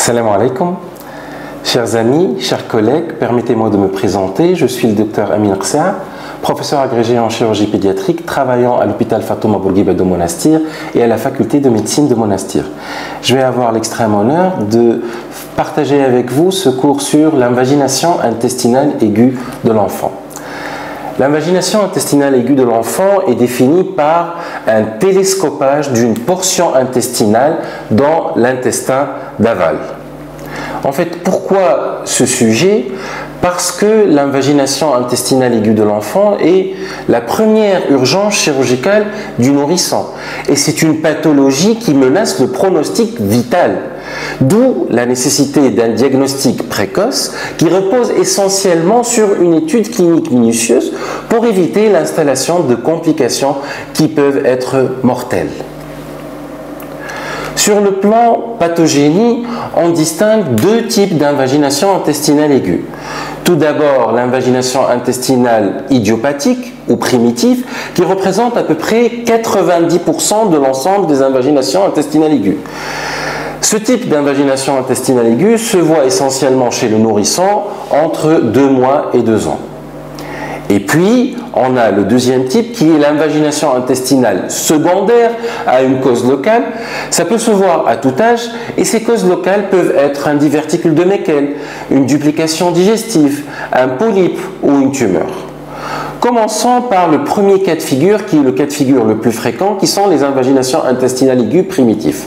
Salam alaikum. Chers amis, chers collègues, permettez-moi de me présenter. Je suis le docteur Amin Rsa, professeur agrégé en chirurgie pédiatrique, travaillant à l'hôpital Fatouma Bourguiba de Monastir et à la faculté de médecine de Monastir. Je vais avoir l'extrême honneur de partager avec vous ce cours sur l'invagination intestinale aiguë de l'enfant. L'invagination intestinale aiguë de l'enfant est définie par un télescopage d'une portion intestinale dans l'intestin d'aval. En fait, pourquoi ce sujet? Parce que l'invagination intestinale aiguë de l'enfant est la première urgence chirurgicale du nourrisson. Et c'est une pathologie qui menace le pronostic vital. D'où la nécessité d'un diagnostic précoce qui repose essentiellement sur une étude clinique minutieuse pour éviter l'installation de complications qui peuvent être mortelles. Sur le plan pathogénie, on distingue deux types d'invagination intestinale aiguë. Tout d'abord, l'invagination intestinale idiopathique ou primitive qui représente à peu près 90% de l'ensemble des invaginations intestinales aiguës. Ce type d'invagination intestinale aiguë se voit essentiellement chez le nourrisson entre 2 mois et 2 ans. Et puis, on a le deuxième type qui est l'invagination intestinale secondaire à une cause locale. Ça peut se voir à tout âge et ces causes locales peuvent être un diverticule de Meckel, une duplication digestive, un polype ou une tumeur. Commençons par le premier cas de figure qui est le cas de figure le plus fréquent qui sont les invaginations intestinales aiguës primitives.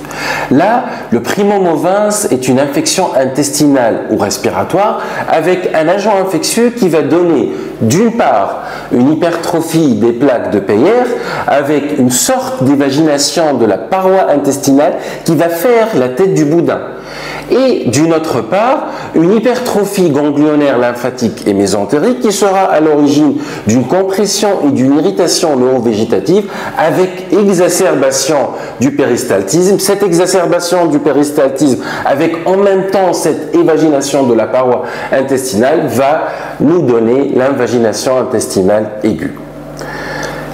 Là, le primo movens est une infection intestinale ou respiratoire avec un agent infectieux qui va donner d'une part une hypertrophie des plaques de Peyer avec une sorte d'évagination de la paroi intestinale qui va faire la tête du boudin. Et d'une autre part, une hypertrophie ganglionnaire lymphatique et mésentérique qui sera à l'origine d'une compression et d'une irritation neurovégétative avec exacerbation du péristaltisme. Cette exacerbation du péristaltisme avec en même temps cette évagination de la paroi intestinale va nous donner l'invagination intestinale aiguë.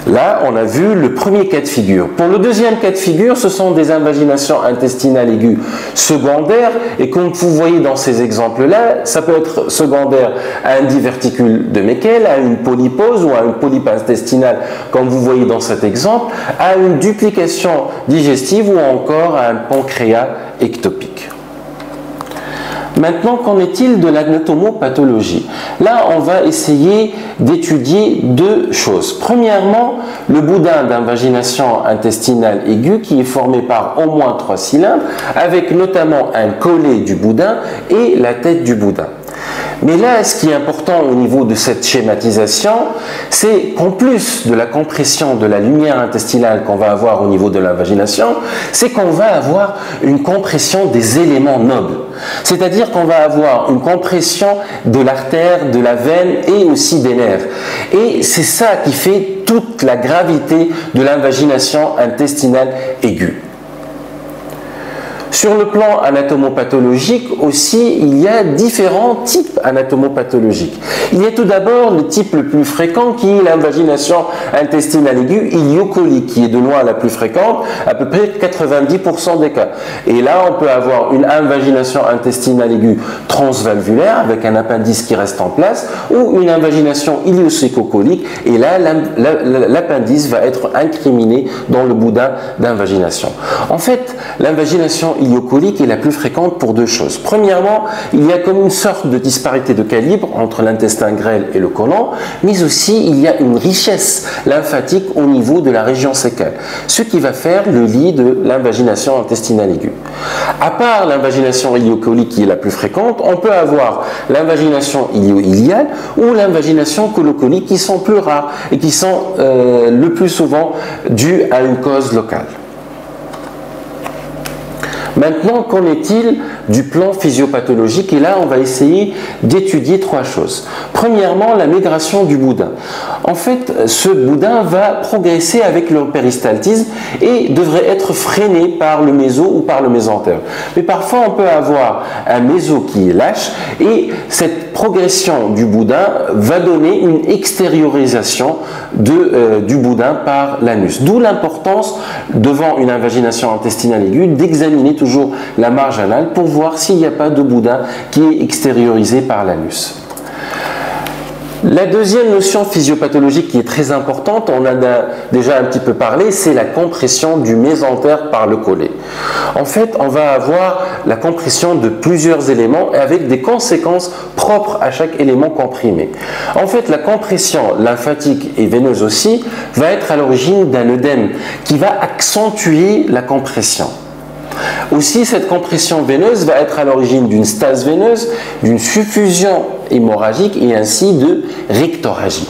Là, on a vu le premier cas de figure. Pour le deuxième cas de figure, ce sont des invaginations intestinales aiguës secondaires. Et comme vous voyez dans ces exemples-là, ça peut être secondaire à un diverticule de Meckel, à une polypose ou à une polype intestinale, comme vous voyez dans cet exemple, à une duplication digestive ou encore à un pancréas ectopique. Maintenant, qu'en est-il de l'anatomopathologie? Là, on va essayer d'étudier deux choses. Premièrement, le boudin d'invagination intestinale aiguë qui est formé par au moins 3 cylindres, avec notamment un collet du boudin et la tête du boudin. Mais là, ce qui est important au niveau de cette schématisation, c'est qu'en plus de la compression de la lumière intestinale qu'on va avoir au niveau de l'invagination, c'est qu'on va avoir une compression des éléments nobles. C'est-à-dire qu'on va avoir une compression de l'artère, de la veine et aussi des nerfs. Et c'est ça qui fait toute la gravité de l'invagination intestinale aiguë. Sur le plan anatomopathologique aussi, il y a différents types anatomopathologiques. Il y a tout d'abord le type le plus fréquent qui est l'invagination intestinale aiguë iliocolique, qui est de loin la plus fréquente, à peu près 90% des cas. Et là, on peut avoir une invagination intestinale aiguë transvalvulaire avec un appendice qui reste en place ou une invagination iliocécocolique et là, l'appendice va être incriminé dans le boudin d'invagination. En fait, l'invagination iliocolique est la plus fréquente pour deux choses. Premièrement, il y a comme une sorte de disparité de calibre entre l'intestin grêle et le côlon, mais aussi il y a une richesse lymphatique au niveau de la région sécale, ce qui va faire le lit de l'invagination intestinale aiguë. À part l'invagination iliocolique qui est la plus fréquente, on peut avoir l'invagination ilio-iliale ou l'invagination colocolique qui sont plus rares et qui sont le plus souvent dues à une cause locale. Maintenant, qu'en est-il du plan physiopathologique? Et là, on va essayer d'étudier 3 choses. Premièrement, la migration du boudin. En fait, ce boudin va progresser avec le péristaltisme et devrait être freiné par le méso ou par le mésentère. Mais parfois, on peut avoir un méso qui est lâche et cette progression du boudin va donner une extériorisation du boudin par l'anus. D'où l'importance, devant une invagination intestinale aiguë, d'examiner toujours la marge anale pour voir s'il n'y a pas de boudin qui est extériorisé par l'anus. La deuxième notion physiopathologique qui est très importante, on en a déjà un petit peu parlé, c'est la compression du mésentère par le collet. En fait, on va avoir la compression de plusieurs éléments avec des conséquences propres à chaque élément comprimé. En fait, la compression lymphatique et veineuse aussi va être à l'origine d'un œdème qui va accentuer la compression. Aussi, cette compression veineuse va être à l'origine d'une stase veineuse, d'une suffusion hémorragique et ainsi de rectorragie.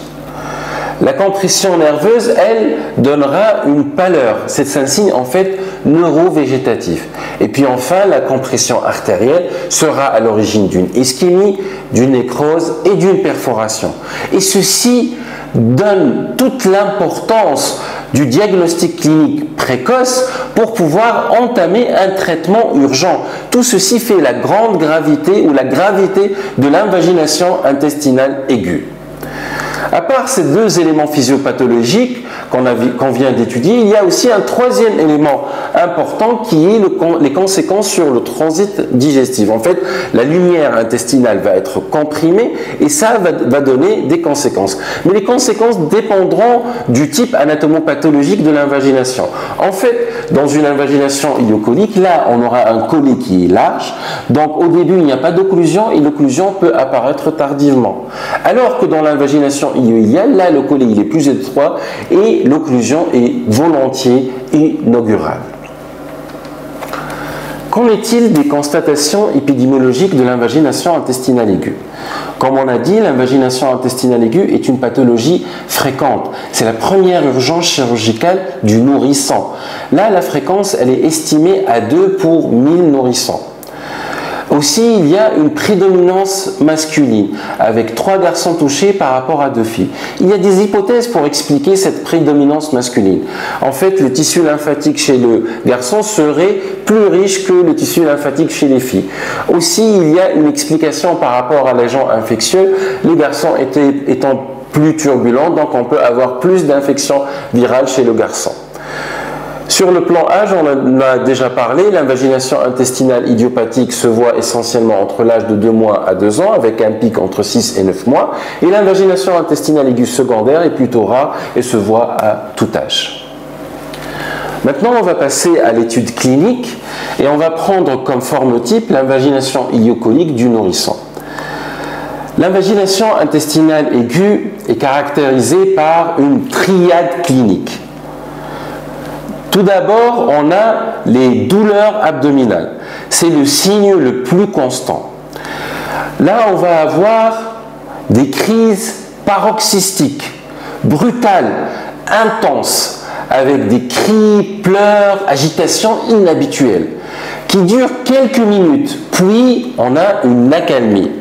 La compression nerveuse, elle, donnera une pâleur. C'est un signe en fait neurovégétatif. Et puis enfin, la compression artérielle sera à l'origine d'une ischémie, d'une nécrose et d'une perforation. Et ceci donne toute l'importance du diagnostic clinique précoce pour pouvoir entamer un traitement urgent. Tout ceci fait la grande gravité ou la gravité de l'invagination intestinale aiguë. À part ces deux éléments physiopathologiques qu'on vient d'étudier, il y a aussi un troisième élément important qui est les conséquences sur le transit digestif. En fait, la lumière intestinale va être comprimée et ça va donner des conséquences. Mais les conséquences dépendront du type anatomopathologique de l'invagination. En fait, dans une invagination iléocolique, là, on aura un collet qui est large. Donc, au début, il n'y a pas d'occlusion et l'occlusion peut apparaître tardivement. Alors que dans l'invagination iléoïliale, là, le collet il est plus étroit et l'occlusion est volontiers inaugurale. Qu'en est-il des constatations épidémiologiques de l'invagination intestinale aiguë? Comme on a dit, l'invagination intestinale aiguë est une pathologie fréquente. C'est la première urgence chirurgicale du nourrisson. Là, la fréquence, elle est estimée à 2 pour 1000 nourrissons. Aussi, il y a une prédominance masculine, avec 3 garçons touchés par rapport à 2 filles. Il y a des hypothèses pour expliquer cette prédominance masculine. En fait, le tissu lymphatique chez le garçon serait plus riche que le tissu lymphatique chez les filles. Aussi, il y a une explication par rapport à l'agent infectieux, les garçons étant plus turbulents, donc on peut avoir plus d'infections virales chez le garçon. Sur le plan âge, on en a déjà parlé, l'invagination intestinale idiopathique se voit essentiellement entre l'âge de 2 mois à 2 ans, avec un pic entre 6 et 9 mois, et l'invagination intestinale aiguë secondaire est plutôt rare et se voit à tout âge. Maintenant, on va passer à l'étude clinique et on va prendre comme phénotype l'invagination iléocolique du nourrisson. L'invagination intestinale aiguë est caractérisée par une triade clinique. Tout d'abord, on a les douleurs abdominales. C'est le signe le plus constant. Là, on va avoir des crises paroxystiques, brutales, intenses, avec des cris, pleurs, agitations inhabituelles, qui durent quelques minutes. Puis, on a une accalmie.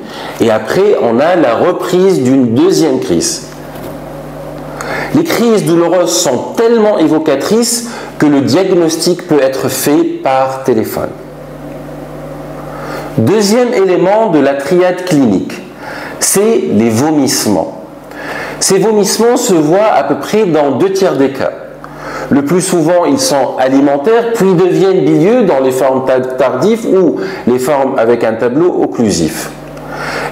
Et après, on a la reprise d'une deuxième crise. Les crises douloureuses sont tellement évocatrices que le diagnostic peut être fait par téléphone. Deuxième élément de la triade clinique, c'est les vomissements. Ces vomissements se voient à peu près dans 2 tiers des cas. Le plus souvent, ils sont alimentaires, puis deviennent bilieux dans les formes tardives ou les formes avec un tableau occlusif.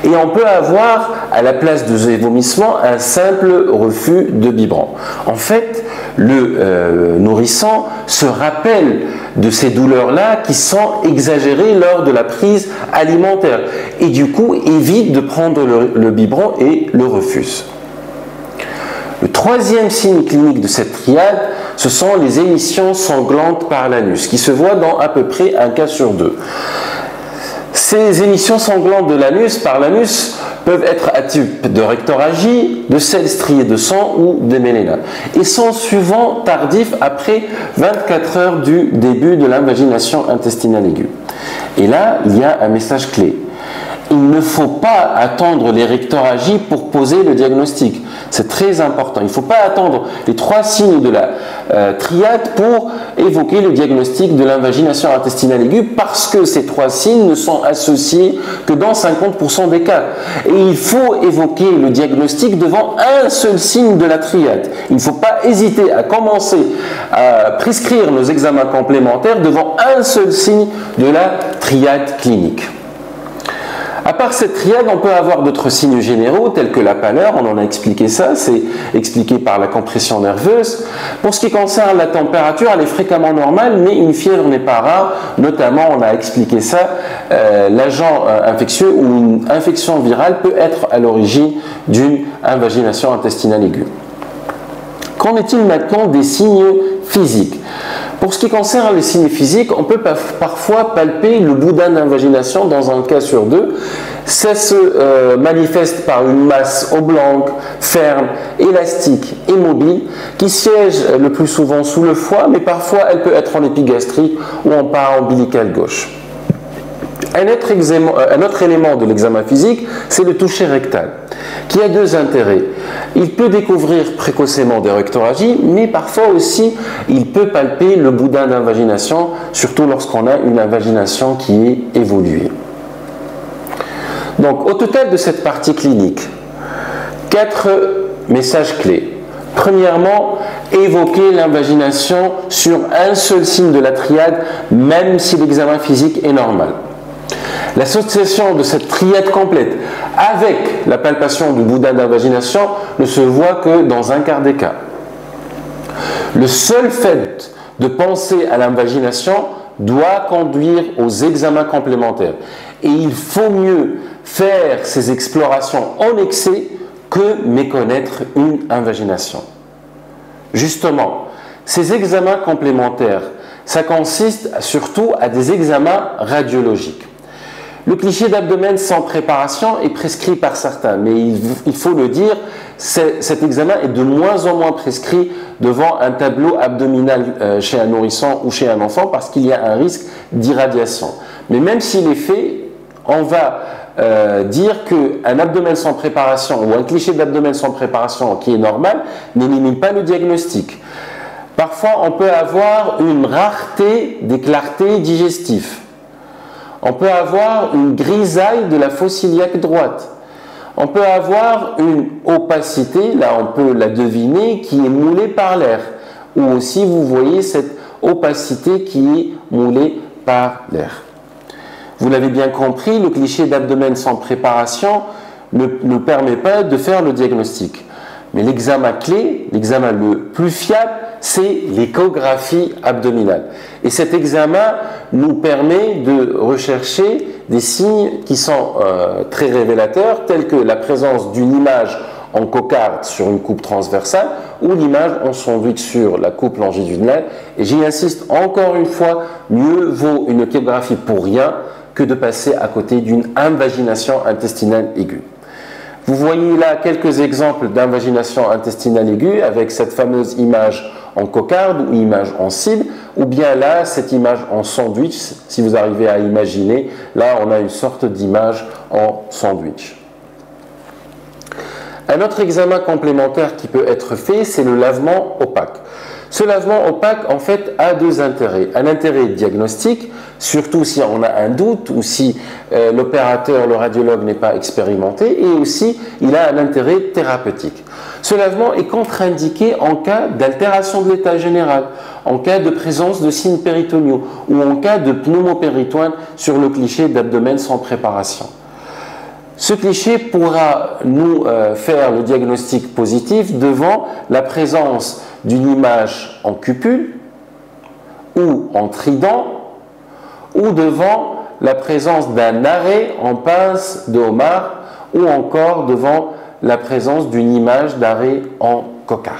Et on peut avoir, à la place de ces vomissements, un simple refus de biberon. En fait, le nourrisson se rappelle de ces douleurs-là qui sont exagérées lors de la prise alimentaire et du coup évite de prendre le biberon et le refuse. Le troisième signe clinique de cette triade, ce sont les émissions sanglantes par l'anus, qui se voient dans à peu près un cas sur 2. Ces émissions sanglantes de l'anus par l'anus peuvent être à type de rectorragie, de selles striées de sang ou de méléna et sont souvent tardifs après 24 heures du début de l'invagination intestinale aiguë. Et là, il y a un message clé. il ne faut pas attendre les rectorragies pour poser le diagnostic. C'est très important. Il ne faut pas attendre les 3 signes de la triade pour évoquer le diagnostic de l'invagination intestinale aiguë parce que ces 3 signes ne sont associés que dans 50% des cas. Et il faut évoquer le diagnostic devant un seul signe de la triade. Il ne faut pas hésiter à commencer à prescrire nos examens complémentaires devant un seul signe de la triade clinique. À part cette triade, on peut avoir d'autres signes généraux tels que la pâleur, on en a expliqué ça, c'est expliqué par la compression nerveuse. Pour ce qui concerne la température, elle est fréquemment normale, mais une fièvre n'est pas rare, notamment, on a expliqué ça, l'agent infectieux ou une infection virale peut être à l'origine d'une invagination intestinale aiguë. Qu'en est-il maintenant des signes physiques? Pour ce qui concerne les signes physiques, on peut parfois palper le boudin d'invagination dans un cas sur 2. Ça se manifeste par une masse oblongue, ferme, élastique et mobile qui siège le plus souvent sous le foie, mais parfois elle peut être en épigastrique ou en paroi ombilicale gauche. Un autre élément de l'examen physique, c'est le toucher rectal, qui a 2 intérêts. Il peut découvrir précocement des rectorragies, mais parfois aussi, il peut palper le boudin d'invagination, surtout lorsqu'on a une invagination qui est évoluée. Donc, au total de cette partie clinique, 4 messages clés. Premièrement, évoquer l'invagination sur un seul signe de la triade, même si l'examen physique est normal. L'association de cette triade complète avec la palpation du boudin d'invagination ne se voit que dans un quart des cas. Le seul fait de penser à l'invagination doit conduire aux examens complémentaires. Et il faut mieux faire ces explorations en excès que méconnaître une invagination. Justement, ces examens complémentaires, ça consiste surtout à des examens radiologiques. Le cliché d'abdomen sans préparation est prescrit par certains, mais il faut le dire, cet examen est de moins en moins prescrit devant un tableau abdominal chez un nourrisson ou chez un enfant parce qu'il y a un risque d'irradiation. Mais même s'il est fait, on va dire qu'un abdomen sans préparation ou un cliché d'abdomen sans préparation qui est normal n'élimine pas le diagnostic. Parfois, on peut avoir une rareté des clartés digestives. On peut avoir une grisaille de la fosse iliaque droite. On peut avoir une opacité, là on peut la deviner, qui est moulée par l'air. Ou aussi vous voyez cette opacité qui est moulée par l'air. Vous l'avez bien compris, le cliché d'abdomen sans préparation ne permet pas de faire le diagnostic. Mais l'examen clé, l'examen le plus fiable, c'est l'échographie abdominale. Et cet examen nous permet de rechercher des signes qui sont très révélateurs, tels que la présence d'une image en cocarde sur une coupe transversale ou l'image en sandwich sur la coupe longitudinale. Et j'y insiste encore une fois, mieux vaut une échographie pour rien que de passer à côté d'une invagination intestinale aiguë. Vous voyez là quelques exemples d'invagination intestinale aiguë avec cette fameuse image en cocarde ou image en cible, ou bien là, cette image en sandwich, si vous arrivez à imaginer, là on a une sorte d'image en sandwich. Un autre examen complémentaire qui peut être fait, c'est le lavement opaque. Ce lavement opaque, en fait, a 2 intérêts. Un intérêt diagnostique, surtout si on a un doute ou si l'opérateur, le radiologue n'est pas expérimenté, et aussi il a un intérêt thérapeutique. Ce lavement est contre-indiqué en cas d'altération de l'état général, en cas de présence de signes péritoniaux ou en cas de pneumopéritoine sur le cliché d'abdomen sans préparation. Ce cliché pourra nous faire le diagnostic positif devant la présence d'une image en cupule ou en trident ou devant la présence d'un arrêt en pince de homard ou encore devant la présence d'une image d'arrêt en cocarde.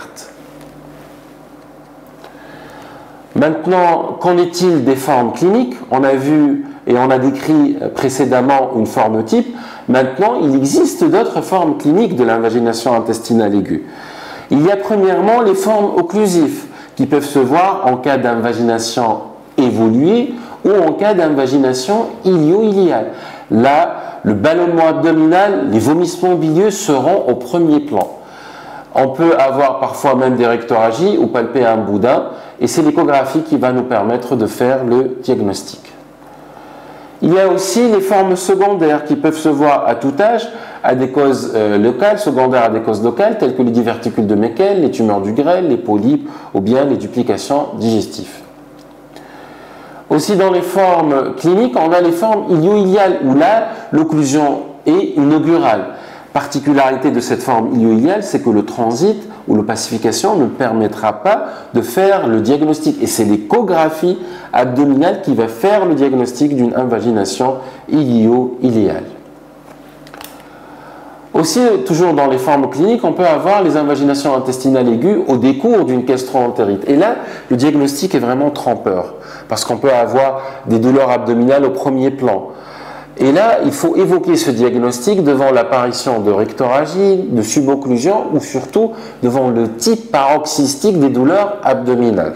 Maintenant, qu'en est-il des formes cliniques? On a vu et on a décrit précédemment une forme type. Maintenant, il existe d'autres formes cliniques de l'invagination intestinale aiguë. Il y a premièrement les formes occlusives qui peuvent se voir en cas d'invagination évoluée ou en cas d'invagination ilio-iliale. Là, le ballonnement abdominal, les vomissements bilieux seront au premier plan. On peut avoir parfois même des rectorragies ou palper un boudin, et c'est l'échographie qui va nous permettre de faire le diagnostic. Il y a aussi les formes secondaires qui peuvent se voir à tout âge, à des causes locales, secondaires à des causes locales, telles que les diverticules de Meckel, les tumeurs du grêle, les polypes ou bien les duplications digestives. Aussi dans les formes cliniques, on a les formes ilio-iliales où là, l'occlusion est inaugurale. Particularité de cette forme ilio-iliale, c'est que le transit ou l'opacification ne permettra pas de faire le diagnostic. Et c'est l'échographie abdominale qui va faire le diagnostic d'une invagination ilio-iliale. Aussi, toujours dans les formes cliniques, on peut avoir les invaginations intestinales aiguës au décours d'une gastro-entérite. Et là, le diagnostic est vraiment trompeur, parce qu'on peut avoir des douleurs abdominales au premier plan. Et là, il faut évoquer ce diagnostic devant l'apparition de rectorragie, de subocclusion ou surtout devant le type paroxystique des douleurs abdominales.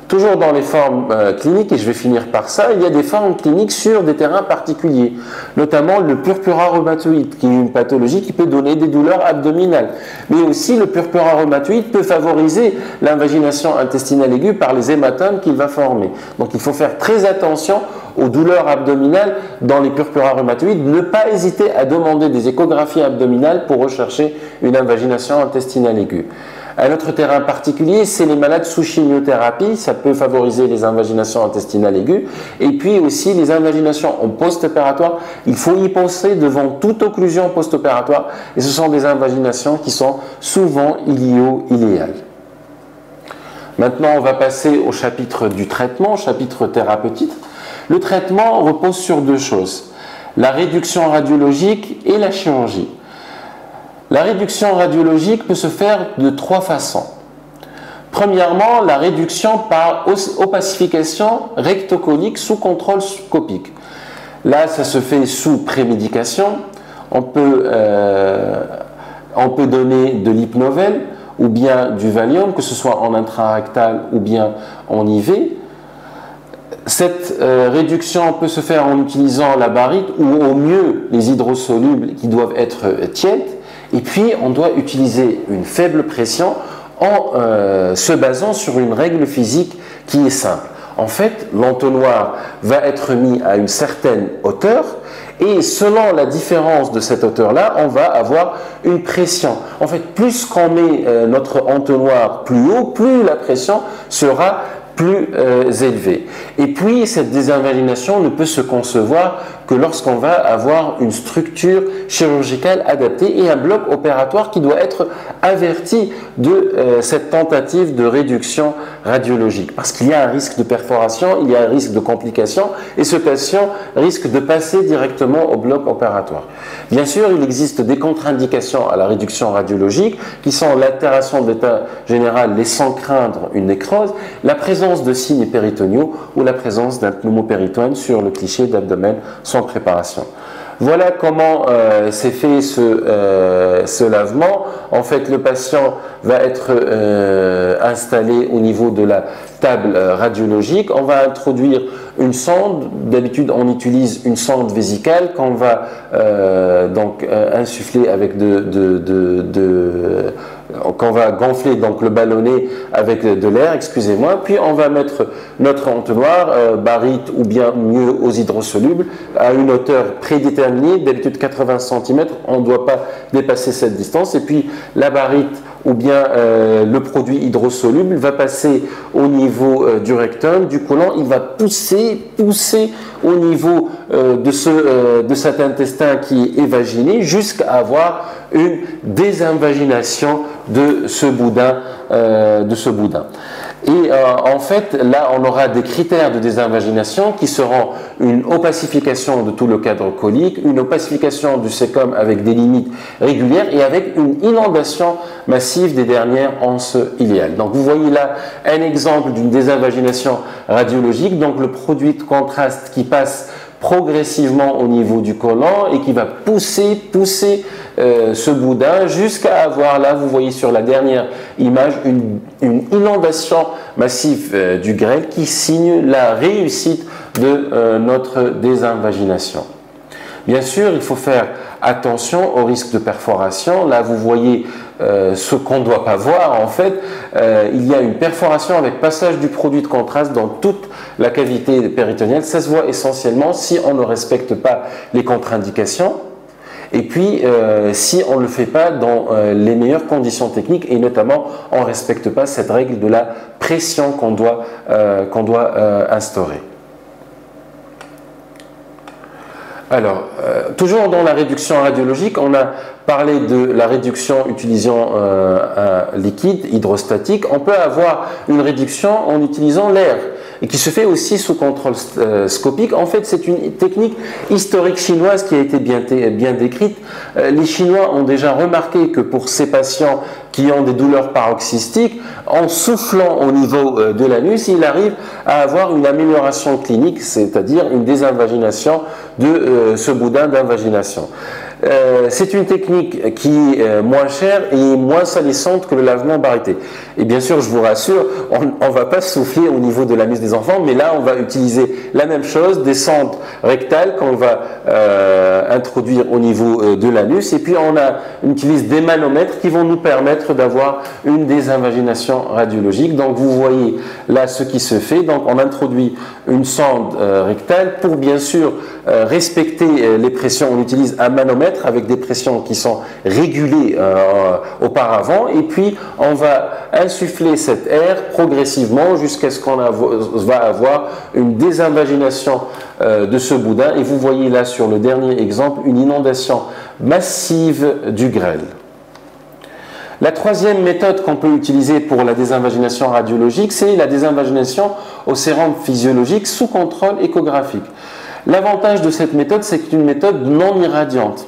Toujours dans les formes cliniques, et je vais finir par ça, il y a des formes cliniques sur des terrains particuliers, notamment le purpura rhumatoïde, qui est une pathologie qui peut donner des douleurs abdominales. Mais aussi, le purpura rhumatoïde peut favoriser l'invagination intestinale aiguë par les hématomes qu'il va former. Donc il faut faire très attention aux douleurs abdominales dans les purpura rhumatoïdes, ne pas hésiter à demander des échographies abdominales pour rechercher une invagination intestinale aiguë. Un autre terrain particulier, c'est les malades sous chimiothérapie, ça peut favoriser les invaginations intestinales aiguës, et puis aussi les invaginations en post-opératoire, il faut y penser devant toute occlusion post-opératoire, et ce sont des invaginations qui sont souvent ilio-iléales. Maintenant, on va passer au chapitre du traitement, chapitre thérapeutique. Le traitement repose sur deux choses, la réduction radiologique et la chirurgie. La réduction radiologique peut se faire de trois façons. Premièrement, la réduction par opacification rectocolique sous contrôle scopique. Là, ça se fait sous prémédication. On peut donner de l'hypnovel ou bien du Valium, que ce soit en intrarectal ou bien en IV. Cette réduction peut se faire en utilisant la barite ou au mieux les hydrosolubles qui doivent être tièdes. Et puis, on doit utiliser une faible pression en se basant sur une règle physique qui est simple. En fait, l'entonnoir va être mis à une certaine hauteur et selon la différence de cette hauteur-là, on va avoir une pression. En fait, plus qu'on met notre entonnoir plus haut, plus la pression sera plus élevée. Et puis, cette désinvagination ne peut se concevoir que lorsqu'on va avoir une structure chirurgicale adaptée et un bloc opératoire qui doit être averti de cette tentative de réduction radiologique. Parce qu'il y a un risque de perforation, il y a un risque de complication et ce patient risque de passer directement au bloc opératoire. Bien sûr, il existe des contre-indications à la réduction radiologique qui sont l'altération de l'état général laissant craindre une nécrose, la présence de signes péritoniaux ou la présence d'un pneumopéritoine sur le cliché d'abdomen sans préparation. Voilà comment s'est fait ce lavement. En fait, le patient va être installé au niveau de la table radiologique. On va introduire une sonde. D'habitude, on utilise une sonde vésicale qu'on va insuffler avec qu'on va gonfler donc le ballonnet avec de l'air, excusez-moi, puis on va mettre notre entonnoir, barite ou bien mieux aux hydrosolubles, à une hauteur prédéterminée, d'habitude 80 cm, on ne doit pas dépasser cette distance, et puis la barite ou bien le produit hydrosoluble va passer au niveau du rectum, du côlon, il va pousser au niveau de cet intestin qui est évaginé jusqu'à avoir une désinvagination de ce boudin. Et en fait, là, on aura des critères de désinvagination qui seront une opacification de tout le cadre colique, une opacification du sécum avec des limites régulières et avec une inondation massive des dernières anses iliales. Donc, vous voyez là un exemple d'une désinvagination radiologique, donc le produit de contraste qui passe progressivement au niveau du côlon et qui va pousser ce boudin jusqu'à avoir, là vous voyez sur la dernière image, une inondation massive du grêle qui signe la réussite de notre désinvagination. Bien sûr, il faut faire attention au risque de perforation. Là, vous voyez ce qu'on ne doit pas voir. En fait, il y a une perforation avec passage du produit de contraste dans toute la cavité péritonéale. Ça se voit essentiellement si on ne respecte pas les contre-indications. Et puis, si on ne le fait pas dans les meilleures conditions techniques, et notamment, on ne respecte pas cette règle de la pression qu'on doit instaurer. Alors, toujours dans la réduction radiologique, on a parlé de la réduction utilisant un liquide hydrostatique. On peut avoir une réduction en utilisant l'air et qui se fait aussi sous contrôle scopique. En fait, c'est une technique historique chinoise qui a été bien décrite. Les Chinois ont déjà remarqué que pour ces patients qui ont des douleurs paroxystiques, en soufflant au niveau de l'anus, il arrive à avoir une amélioration clinique, c'est-à-dire une désinvagination de ce boudin d'invagination. C'est une technique qui est moins chère et moins salissante que le lavement baryté. Et bien sûr, je vous rassure, on ne va pas souffler au niveau de l'anus des enfants, mais là, on va utiliser la même chose, des sondes rectales qu'on va introduire au niveau de l'anus. Et puis, on utilise des manomètres qui vont nous permettre d'avoir une désinvagination radiologique. Donc, vous voyez là ce qui se fait. Donc, on introduit une sonde rectale pour bien sûr respecter les pressions. On utilise un manomètre avec des pressions qui sont régulées auparavant, et puis on va insuffler cet air progressivement jusqu'à ce qu'on va avoir une désinvagination de ce boudin. Et vous voyez là sur le dernier exemple une inondation massive du grêle. La troisième méthode qu'on peut utiliser pour la désinvagination radiologique, c'est la désinvagination au sérum physiologique sous contrôle échographique. L'avantage de cette méthode, c'est que c'est une méthode non irradiante.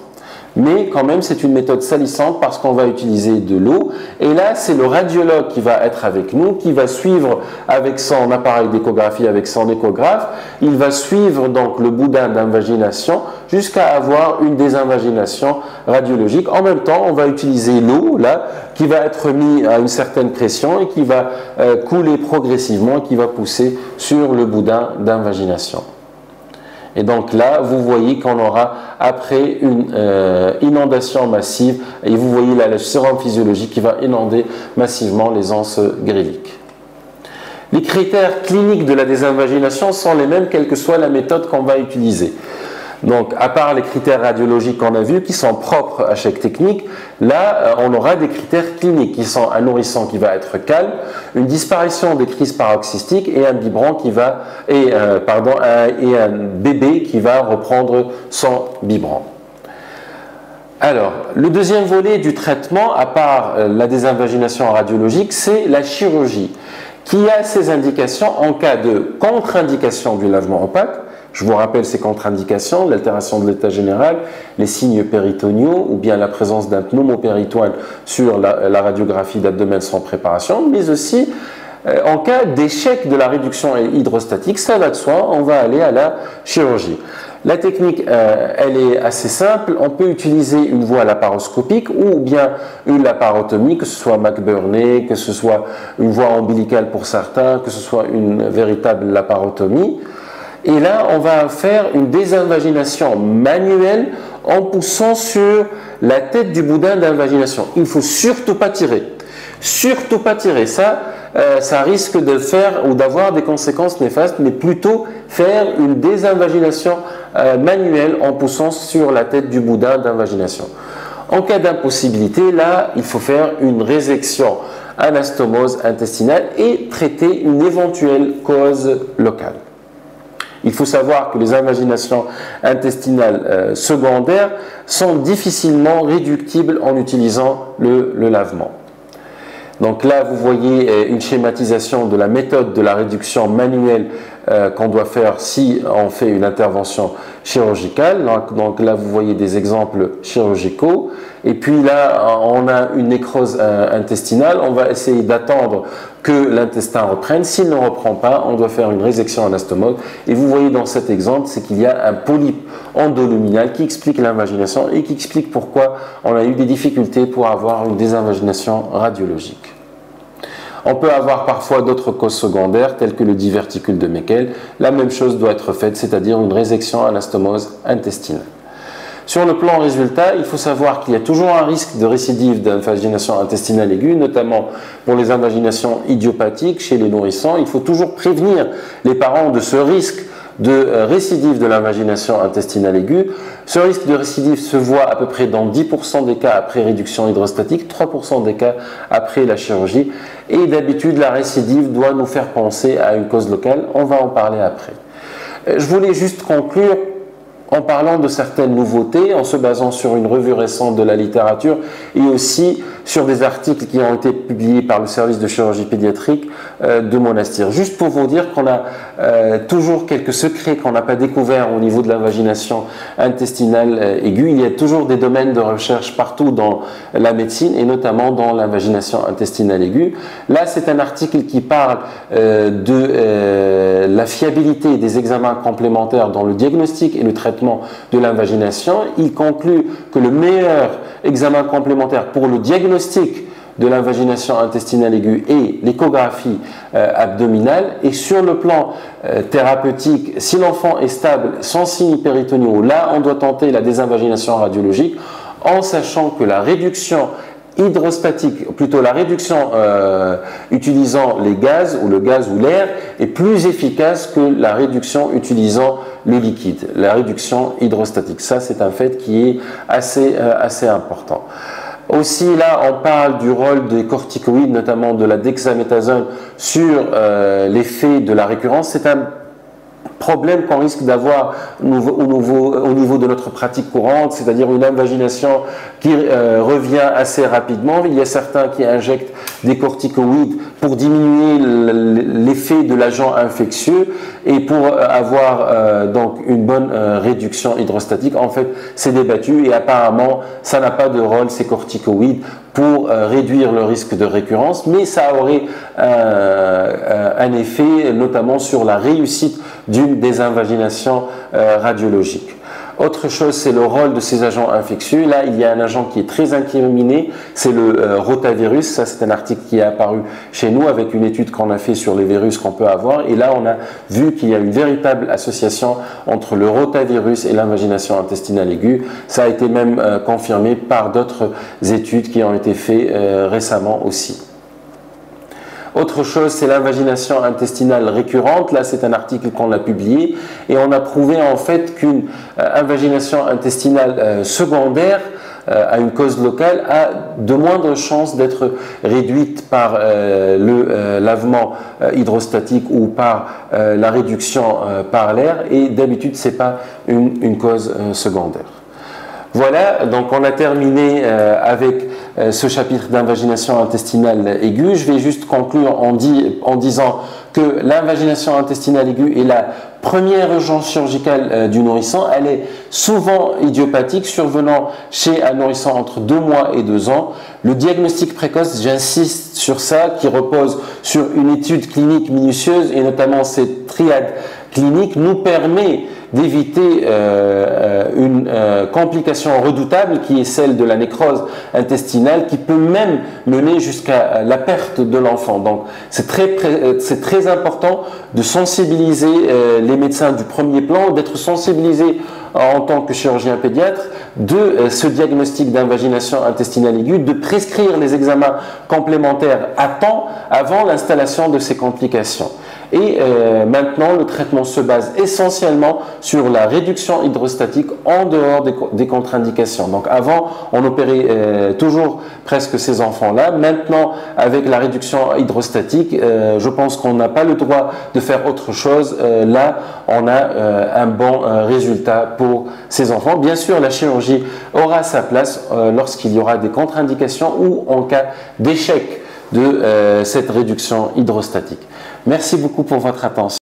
Mais quand même, c'est une méthode salissante parce qu'on va utiliser de l'eau. Et là, c'est le radiologue qui va être avec nous, qui va suivre avec son appareil d'échographie, avec son échographe. Il va suivre donc le boudin d'invagination jusqu'à avoir une désinvagination radiologique. En même temps, on va utiliser l'eau, là, qui va être mise à une certaine pression et qui va couler progressivement, qui va pousser sur le boudin d'invagination. Et donc là, vous voyez qu'on aura après une inondation massive, et vous voyez là le sérum physiologique qui va inonder massivement les anses gréliques. Les critères cliniques de la désinvagination sont les mêmes, quelle que soit la méthode qu'on va utiliser. Donc, à part les critères radiologiques qu'on a vus, qui sont propres à chaque technique, là, on aura des critères cliniques qui sont un nourrisson qui va être calme, une disparition des crises paroxystiques et un biberon qui va, et un bébé qui va reprendre son biberon. Alors, le deuxième volet du traitement, à part la désinvagination radiologique, c'est la chirurgie, qui a ses indications en cas de contre-indication du lavement opaque. Je vous rappelle ces contre-indications, l'altération de l'état général, les signes péritoniaux ou bien la présence d'un pneumopéritoine sur la radiographie d'abdomen sans préparation, mais aussi en cas d'échec de la réduction hydrostatique, ça va de soi, on va aller à la chirurgie. La technique, elle est assez simple. On peut utiliser une voie laparoscopique ou bien une laparotomie, que ce soit McBurney, que ce soit une voie ombilicale pour certains, que ce soit une véritable laparotomie. Et là, on va faire une désinvagination manuelle en poussant sur la tête du boudin d'invagination. Il ne faut surtout pas tirer. Surtout pas tirer. Ça risque de faire ou d'avoir des conséquences néfastes, mais plutôt faire une désinvagination manuelle en poussant sur la tête du boudin d'invagination. En cas d'impossibilité, là, il faut faire une résection anastomose intestinale et traiter une éventuelle cause locale. Il faut savoir que les invaginations intestinales secondaires sont difficilement réductibles en utilisant le lavement. Donc là, vous voyez une schématisation de la méthode de la réduction manuelle qu'on doit faire si on fait une intervention chirurgicale. Donc là, vous voyez des exemples chirurgicaux. Et puis là, on a une nécrose intestinale. On va essayer d'attendre que l'intestin reprenne. S'il ne reprend pas, on doit faire une résection anastomose. Et vous voyez dans cet exemple, c'est qu'il y a un polype endoluminal qui explique l'invagination et qui explique pourquoi on a eu des difficultés pour avoir une désinvagination radiologique. On peut avoir parfois d'autres causes secondaires telles que le diverticule de Meckel. La même chose doit être faite, c'est-à-dire une résection anastomose intestinale. Sur le plan résultat, il faut savoir qu'il y a toujours un risque de récidive d'invagination intestinale aiguë, notamment pour les invaginations idiopathiques chez les nourrissons. Il faut toujours prévenir les parents de ce risque de récidive de l'invagination intestinale aiguë. Ce risque de récidive se voit à peu près dans 10% des cas après réduction hydrostatique, 3% des cas après la chirurgie. Et d'habitude, la récidive doit nous faire penser à une cause locale. On va en parler après. Je voulais juste conclure en parlant de certaines nouveautés, en se basant sur une revue récente de la littérature et aussi sur des articles qui ont été publiés par le service de chirurgie pédiatrique de Monastir. Juste pour vous dire qu'on a toujours quelques secrets qu'on n'a pas découverts au niveau de l'invagination intestinale aiguë. Il y a toujours des domaines de recherche partout dans la médecine et notamment dans l'invagination intestinale aiguë. Là, c'est un article qui parle de la fiabilité des examens complémentaires dans le diagnostic et le traitement de l'invagination. Il conclut que le meilleur examen complémentaire pour le diagnostic de l'invagination intestinale aiguë est l'échographie abdominale. Et sur le plan thérapeutique, si l'enfant est stable sans signes péritoniaux, là on doit tenter la désinvagination radiologique en sachant que la réduction hydrostatique, plutôt la réduction utilisant les gaz ou le gaz ou l'air est plus efficace que la réduction utilisant le liquide, la réduction hydrostatique. Ça, c'est un fait qui est assez important. Aussi, là, on parle du rôle des corticoïdes, notamment de la dexaméthasone, sur l'effet de la récurrence. C'est un problème qu'on risque d'avoir au niveau de notre pratique courante, c'est-à-dire une invagination qui revient assez rapidement. Il y a certains qui injectent des corticoïdes pour diminuer l'effet de l'agent infectieux et pour avoir donc une bonne réduction hydrostatique. En fait, c'est débattu et apparemment, ça n'a pas de rôle, ces corticoïdes, pour réduire le risque de récurrence, mais ça aurait un effet notamment sur la réussite d'une désinvagination radiologique. Autre chose, c'est le rôle de ces agents infectieux. Là, il y a un agent qui est très incriminé, c'est le rotavirus. Ça, c'est un article qui est apparu chez nous avec une étude qu'on a fait sur les virus qu'on peut avoir. Et là, on a vu qu'il y a une véritable association entre le rotavirus et l'invagination intestinale aiguë. Ça a été même confirmé par d'autres études qui ont été faites récemment aussi. Autre chose, c'est l'invagination intestinale récurrente. Là, c'est un article qu'on a publié et on a prouvé en fait qu'une invagination intestinale secondaire à une cause locale a de moindres chances d'être réduite par le lavement hydrostatique ou par la réduction par l'air et d'habitude, ce n'est pas une cause secondaire. Voilà, donc on a terminé avec ce chapitre d'invagination intestinale aiguë. Je vais juste conclure en disant que l'invagination intestinale aiguë est la première urgence chirurgicale du nourrisson. Elle est souvent idiopathique, survenant chez un nourrisson entre 2 mois et 2 ans. Le diagnostic précoce, j'insiste sur ça, qui repose sur une étude clinique minutieuse et notamment cette triade clinique nous permet d'éviter une complication redoutable qui est celle de la nécrose intestinale qui peut même mener jusqu'à la perte de l'enfant. Donc c'est très important de sensibiliser les médecins du premier plan, d'être sensibilisés en tant que chirurgien pédiatre de ce diagnostic d'invagination intestinale aiguë, de prescrire les examens complémentaires à temps avant l'installation de ces complications. Et maintenant, le traitement se base essentiellement sur la réduction hydrostatique en dehors des contre-indications. Donc avant, on opérait toujours presque ces enfants-là. Maintenant, avec la réduction hydrostatique, je pense qu'on n'a pas le droit de faire autre chose. Là, on a un bon résultat pour ces enfants. Bien sûr, la chirurgie aura sa place lorsqu'il y aura des contre-indications ou en cas d'échec de cette réduction hydrostatique. Merci beaucoup pour votre attention.